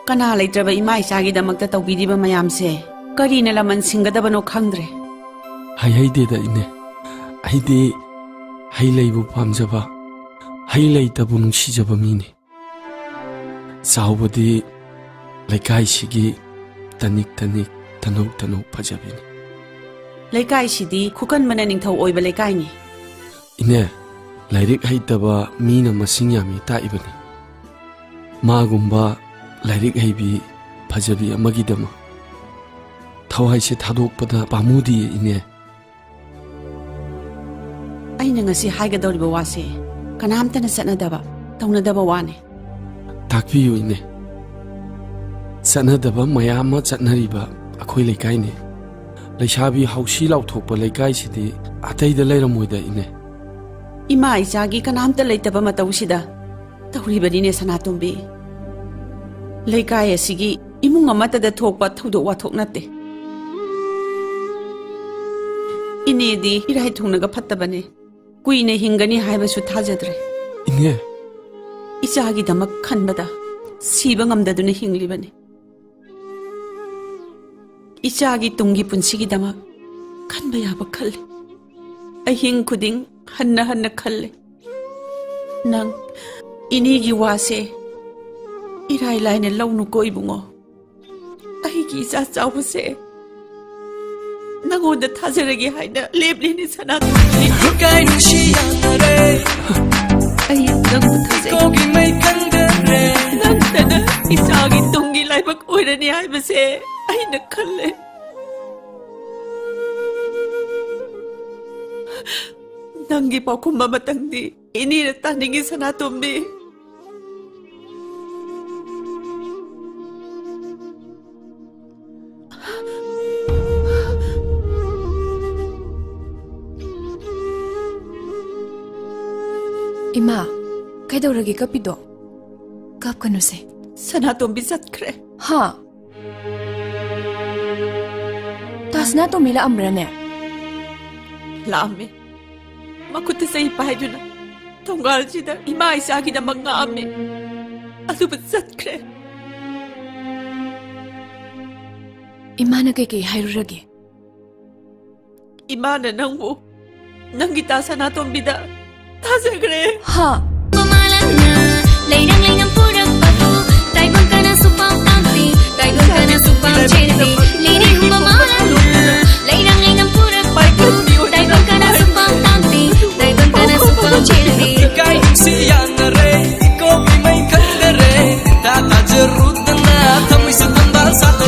Kana laitraba ima isagidamakta tawbidiba mayamse karina laman singadabano khangdre. Hay de da ine. Hay de hay leibu pamjaba. Hay leitabu nungsijaba mini. Saubadi laikai sigi tanik tanok pajabini. Laikai sidi khukan mana ningthau oiba laikai ni. Ine lairik haitaba mina masing yami taibani. Magumba lairik haibi pajabi amagidama. Thawai se thadokpada pamudi ine. Aina ngasi haigadoriba wase kanamtana satnadaba tawnadaba wane. Takpiyu ine. Satnadaba mayama chatnariba akhoi laikai ne. Laishabi hausi lauthokpa laikai sidi ataida lairamoida ine. Ima isagi kanamta leitaba matawsida tawribadine Sanatombi. Laikai asigi imung amatada thokpa thudok wathok natte. Inedi irai thungnaga phattabane kuine hingani haibasu thajadre. Ine Isagi damak khanbada siba ngamdadune hinglibane. Isagi tungi punsigi damak khanba yaba khalle. Ahing khuding hanna khalle. Nang inigi wase irai laine launu ko ibungo. Ahigi isa chawse nangoda thazaragi haina leblini Sanatombi. Kai nushi yanare. Ay nang thazai. Kogi mai kangare. Nang tana isagi tungi laibak oirani haibase aina khalle. Nangi pakumba matangdi inira taningi Sanatombi. Ima, kaidoragi kapido? Kap kanuse? Sanatombi satkre. Ha? Tas Sanatombi la amrane? Lame. Makuta sa ipaiduna. Tonggal sida ima isagi na mga ame. Alubat satkre. Ima na kay hairuragi? Ima na nangwo. Nanggita Sanatombi da. Thazagre. Ha? Pumalana, layrang purak babu, taibang ka na supang tampi, taibang ka na supang cherry, liring pumalana, layrang purak babu, taibang ka na supang tampi, taibang ka na supang cherry. Kai nushi yanare. Kogi mai kangare. Tata jerut na thamai se tambal sat.